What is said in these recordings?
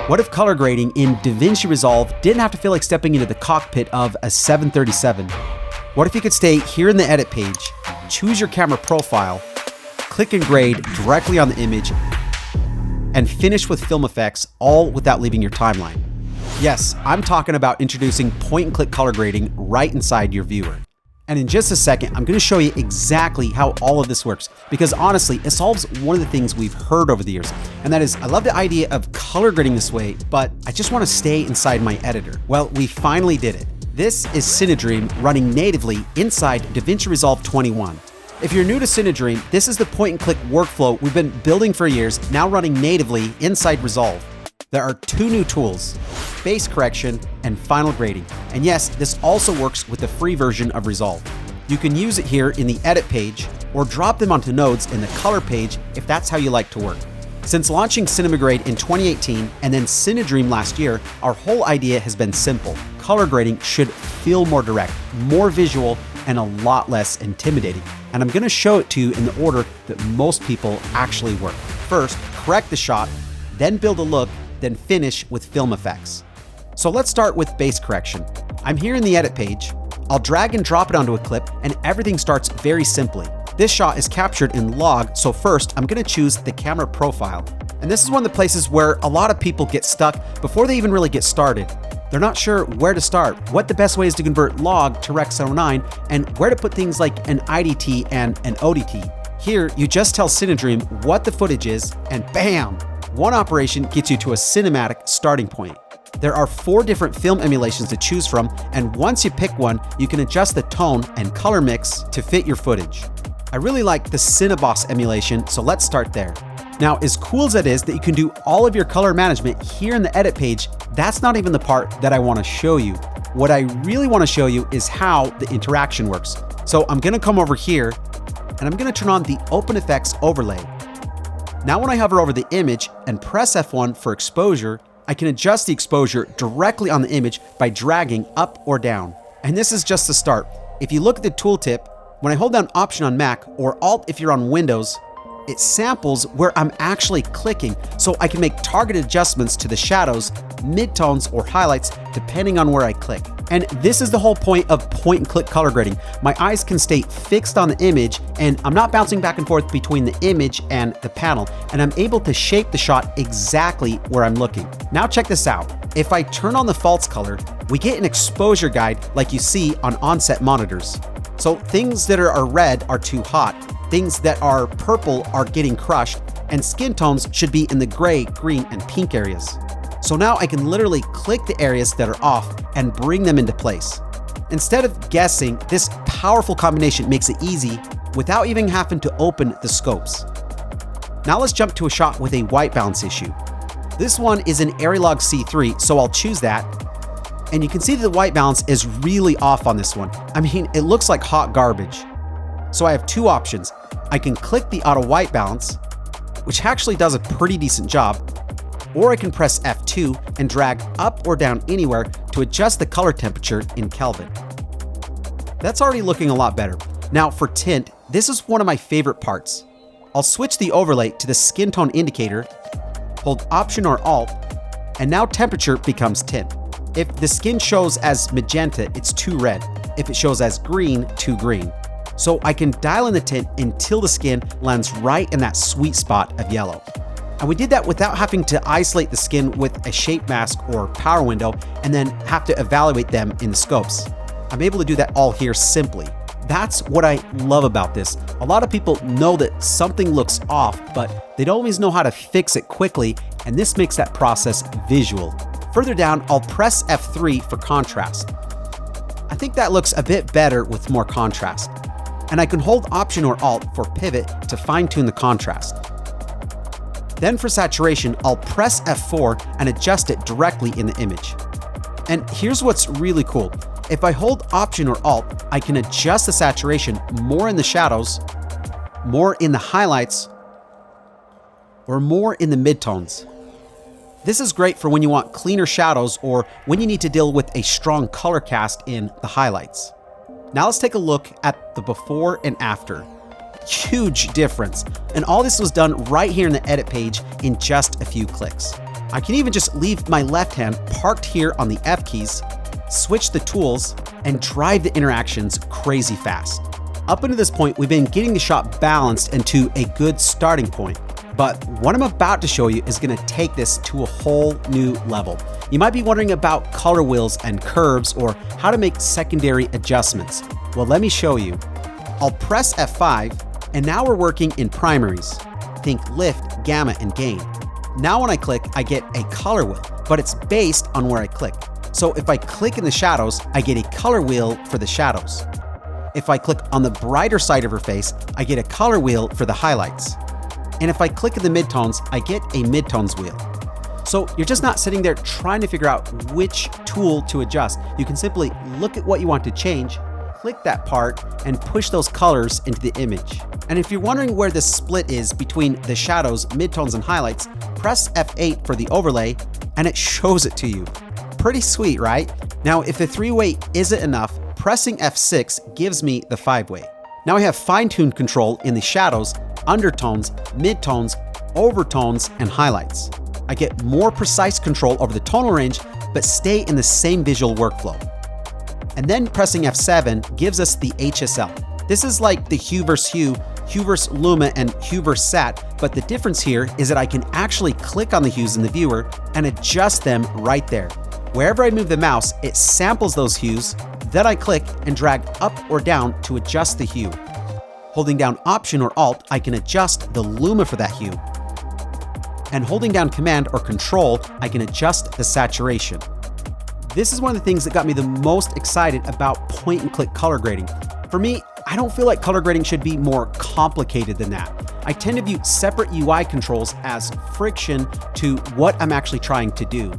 What if color grading in DaVinci Resolve didn't have to feel like stepping into the cockpit of a 737? What if you could stay here in the edit page, choose your camera profile, click and grade directly on the image, and finish with film effects, all without leaving your timeline? Yes, I'm talking about introducing point-and-click color grading right inside your viewer. And in just a second, I'm going to show you exactly how all of this works, because honestly, it solves one of the things we've heard over the years. And that is, I love the idea of color grading this way, but I just want to stay inside my editor. Well, we finally did it. This is CineDream running natively inside DaVinci Resolve 21. If you're new to CineDream, this is the point-and-click workflow we've been building for years, now running natively inside Resolve. There are two new tools, base correction and final grading. And yes, this also works with the free version of Resolve. You can use it here in the edit page or drop them onto nodes in the color page if that's how you like to work. Since launching CinemaGrade in 2018 and then CineDream last year, our whole idea has been simple. Color grading should feel more direct, more visual, and a lot less intimidating. And I'm gonna show it to you in the order that most people actually work. First, correct the shot, then build a look, then finish with film effects. So let's start with base correction. I'm here in the edit page. I'll drag and drop it onto a clip and everything starts very simply. This shot is captured in log, so first I'm gonna choose the camera profile. And this is one of the places where a lot of people get stuck before they even really get started. They're not sure where to start, what the best way is to convert log to Rec. 709, and where to put things like an IDT and an ODT. Here, you just tell CineDream what the footage is, and bam! One operation gets you to a cinematic starting point. There are 4 different film emulations to choose from, and once you pick one, you can adjust the tone and color mix to fit your footage. I really like the Cineboss emulation, so let's start there. Now, as cool as it is that you can do all of your color management here in the edit page, that's not even the part that I want to show you. What I really want to show you is how the interaction works. So I'm going to come over here, and I'm going to turn on the Open Effects overlay. Now when I hover over the image and press F1 for exposure, I can adjust the exposure directly on the image by dragging up or down. And this is just the start. If you look at the tooltip, when I hold down Option on Mac or Alt if you're on Windows, it samples where I'm actually clicking, so I can make targeted adjustments to the shadows, midtones, or highlights depending on where I click. And this is the whole point of point-and-click color grading. My eyes can stay fixed on the image, and I'm not bouncing back and forth between the image and the panel, and I'm able to shape the shot exactly where I'm looking. Now check this out. If I turn on the false color, we get an exposure guide like you see on onset monitors. So things that are red are too hot, things that are purple are getting crushed, and skin tones should be in the gray, green, and pink areas. So now I can literally click the areas that are off and bring them into place. Instead of guessing, this powerful combination makes it easy without even having to open the scopes. Now let's jump to a shot with a white balance issue. This one is an Arilog C3, so I'll choose that. And you can see that the white balance is really off on this one. I mean, it looks like hot garbage. So I have 2 options. I can click the auto white balance, which actually does a pretty decent job, or I can press F2 and drag up or down anywhere to adjust the color temperature in Kelvin. That's already looking a lot better. Now for tint, this is one of my favorite parts. I'll switch the overlay to the skin tone indicator, hold Option or Alt, and now temperature becomes tint. If the skin shows as magenta, it's too red. If it shows as green, too green. So I can dial in the tint until the skin lands right in that sweet spot of yellow. And we did that without having to isolate the skin with a shape mask or power window and then have to evaluate them in the scopes. I'm able to do that all here simply. That's what I love about this. A lot of people know that something looks off, but they don't always know how to fix it quickly, and this makes that process visual. Further down, I'll press F3 for contrast. I think that looks a bit better with more contrast. And I can hold Option or Alt for pivot to fine-tune the contrast. Then for saturation, I'll press F4 and adjust it directly in the image. And here's what's really cool. If I hold Option or Alt, I can adjust the saturation more in the shadows, more in the highlights, or more in the midtones. This is great for when you want cleaner shadows or when you need to deal with a strong color cast in the highlights. Now let's take a look at the before and after. Huge difference. And all this was done right here in the edit page in just a few clicks. I can even just leave my left hand parked here on the F keys, switch the tools, and drive the interactions crazy fast. Up until this point, we've been getting the shot balanced and to a good starting point. But what I'm about to show you is going to take this to a whole new level. You might be wondering about color wheels and curves or how to make secondary adjustments. Well, let me show you. I'll press F5, and now we're working in primaries. Think lift, gamma, and gain. Now when I click, I get a color wheel, but it's based on where I click. So if I click in the shadows, I get a color wheel for the shadows. If I click on the brighter side of her face, I get a color wheel for the highlights. And if I click in the midtones, I get a midtones wheel. So you're just not sitting there trying to figure out which tool to adjust. You can simply look at what you want to change, click that part, and push those colors into the image. And if you're wondering where the split is between the shadows, midtones, and highlights, press F8 for the overlay, and it shows it to you. Pretty sweet, right? Now, if the 3-way isn't enough, pressing F6 gives me the 5-way. Now I have fine-tuned control in the shadows, undertones, midtones, overtones, and highlights. I get more precise control over the tonal range, but stay in the same visual workflow. And then pressing F7 gives us the HSL. This is like the hue versus hue, hue versus luma, and hue versus sat, but the difference here is that I can actually click on the hues in the viewer and adjust them right there. Wherever I move the mouse, it samples those hues, then I click and drag up or down to adjust the hue. Holding down Option or Alt, I can adjust the luma for that hue. And holding down Command or Control, I can adjust the saturation. This is one of the things that got me the most excited about point-and-click color grading. For me, I don't feel like color grading should be more complicated than that. I tend to view separate UI controls as friction to what I'm actually trying to do.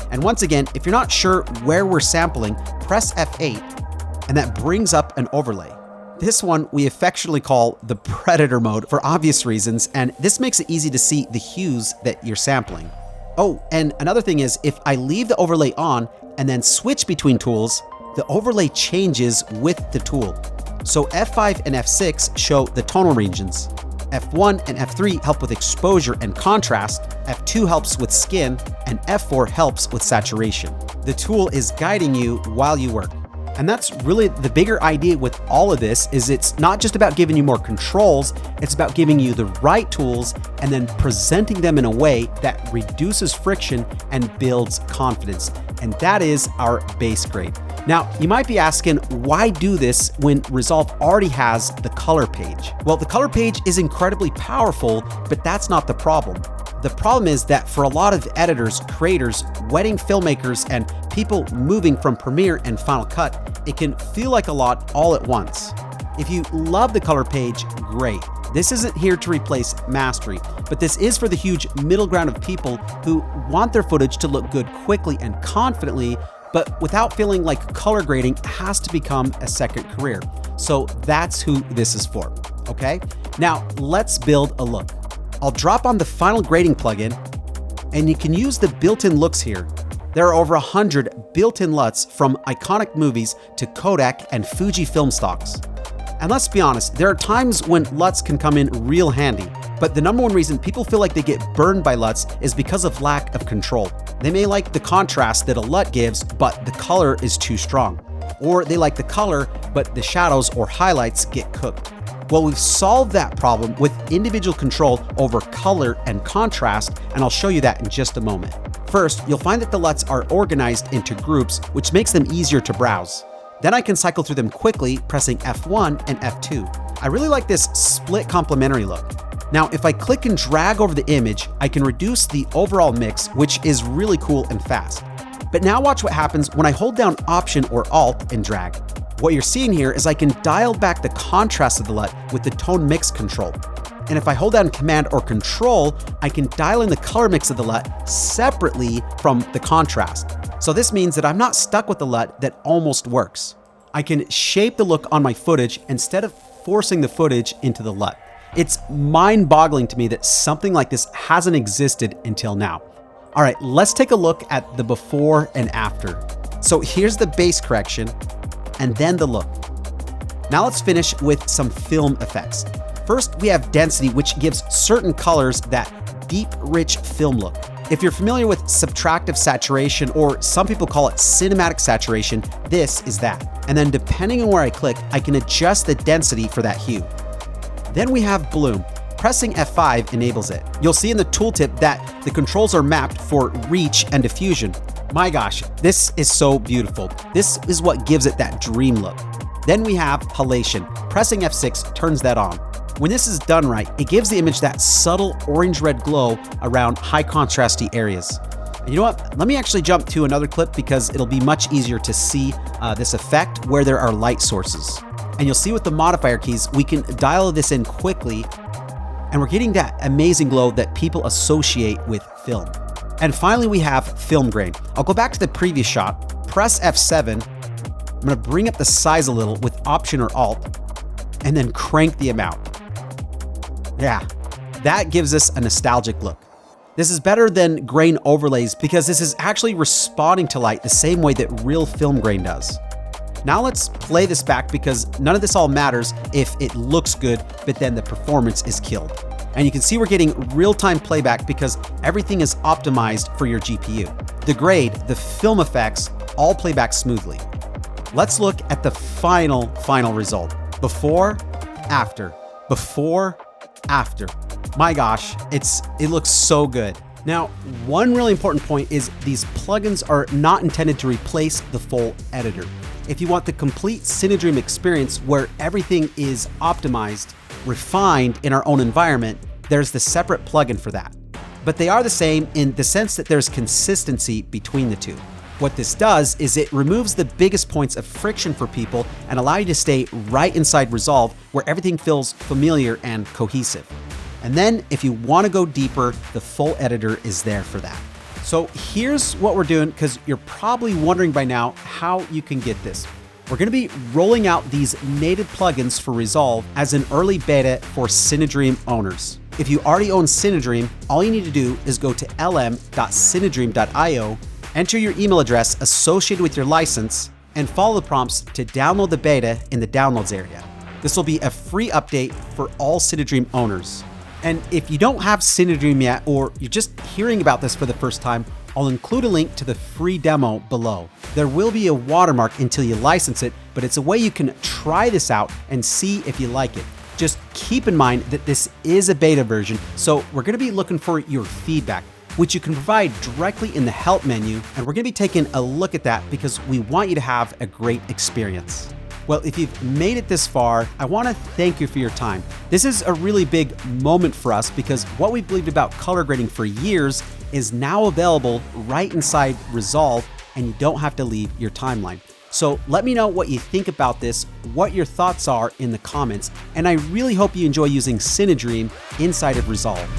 And once again, if you're not sure where we're sampling, press F8, and that brings up an overlay. This one we affectionately call the Predator mode for obvious reasons, and this makes it easy to see the hues that you're sampling. Oh, and another thing is, if I leave the overlay on and then switch between tools, the overlay changes with the tool. So F5 and F6 show the tonal regions. F1 and F3 help with exposure and contrast, F2 helps with skin, and F4 helps with saturation. The tool is guiding you while you work. And that's really the bigger idea with all of this, is it's not just about giving you more controls, it's about giving you the right tools and then presenting them in a way that reduces friction and builds confidence. And that is our base grade. Now, you might be asking, why do this when Resolve already has the color page? Well, the color page is incredibly powerful, but that's not the problem. The problem is that for a lot of editors, creators, wedding filmmakers, and people moving from Premiere and Final Cut, it can feel like a lot all at once. If you love the color page, great. This isn't here to replace mastery, but this is for the huge middle ground of people who want their footage to look good quickly and confidently, but without feeling like color grading has to become a second career. So that's who this is for, okay? Now let's build a look. I'll drop on the final grading plugin, and you can use the built-in looks here. There are over 100 built-in LUTs from iconic movies to Kodak and Fuji film stocks. And let's be honest, there are times when LUTs can come in real handy, but the number one reason people feel like they get burned by LUTs is because of lack of control. They may like the contrast that a LUT gives, but the color is too strong. Or they like the color, but the shadows or highlights get cooked. Well, we've solved that problem with individual control over color and contrast, and I'll show you that in just a moment. First, you'll find that the LUTs are organized into groups, which makes them easier to browse. Then I can cycle through them quickly, pressing F1 and F2. I really like this split complementary look. Now, if I click and drag over the image, I can reduce the overall mix, which is really cool and fast. But now watch what happens when I hold down Option or Alt and drag. What you're seeing here is I can dial back the contrast of the LUT with the tone mix control. And if I hold down Command or Control, I can dial in the color mix of the LUT separately from the contrast. So this means that I'm not stuck with the LUT that almost works. I can shape the look on my footage instead of forcing the footage into the LUT. It's mind-boggling to me that something like this hasn't existed until now. All right, let's take a look at the before and after. So here's the base correction, and then the look. Now let's finish with some film effects. First, we have density, which gives certain colors that deep, rich film look. If you're familiar with subtractive saturation, or some people call it cinematic saturation, this is that. And then depending on where I click, I can adjust the density for that hue. Then we have bloom. Pressing F5 enables it. You'll see in the tooltip that the controls are mapped for reach and diffusion. My gosh, this is so beautiful. This is what gives it that dream look. Then we have halation. Pressing F6 turns that on. When this is done right, it gives the image that subtle orange-red glow around high contrasty areas. And you know what? Let me actually jump to another clip because it'll be much easier to see this effect where there are light sources. And you'll see with the modifier keys, we can dial this in quickly, and we're getting that amazing glow that people associate with film. And finally, we have film grain. I'll go back to the previous shot, press F7. I'm gonna bring up the size a little with Option or Alt, and then crank the amount. Yeah, that gives us a nostalgic look. This is better than grain overlays because this is actually responding to light the same way that real film grain does. Now let's play this back because none of this all matters if it looks good, but then the performance is killed. And you can see we're getting real-time playback because everything is optimized for your GPU. The grade, the film effects, all play back smoothly. Let's look at the final result. Before, after. Before, after. My gosh, it looks so good. Now, one really important point is these plugins are not intended to replace the full editor. If you want the complete CineDream experience where everything is optimized, refined in our own environment, there's the separate plugin for that. But they are the same in the sense that there's consistency between the two. What this does is it removes the biggest points of friction for people and allow you to stay right inside Resolve where everything feels familiar and cohesive. And then if you want to go deeper, the full editor is there for that. So here's what we're doing, because you're probably wondering by now how you can get this. We're going to be rolling out these native plugins for Resolve as an early beta for CineDream owners. If you already own CineDream, all you need to do is go to lm.cinedream.io, enter your email address associated with your license, and follow the prompts to download the beta in the downloads area. This will be a free update for all CineDream owners. And if you don't have CineDream yet, or you're just hearing about this for the first time, I'll include a link to the free demo below. There will be a watermark until you license it, but it's a way you can try this out and see if you like it. Just keep in mind that this is a beta version, so we're going to be looking for your feedback, which you can provide directly in the help menu, and we're going to be taking a look at that because we want you to have a great experience. Well, if you've made it this far, I want to thank you for your time. This is a really big moment for us because what we believed about color grading for years is now available right inside Resolve, and you don't have to leave your timeline. So let me know what you think about this, what your thoughts are in the comments, and I really hope you enjoy using CineDream inside of Resolve.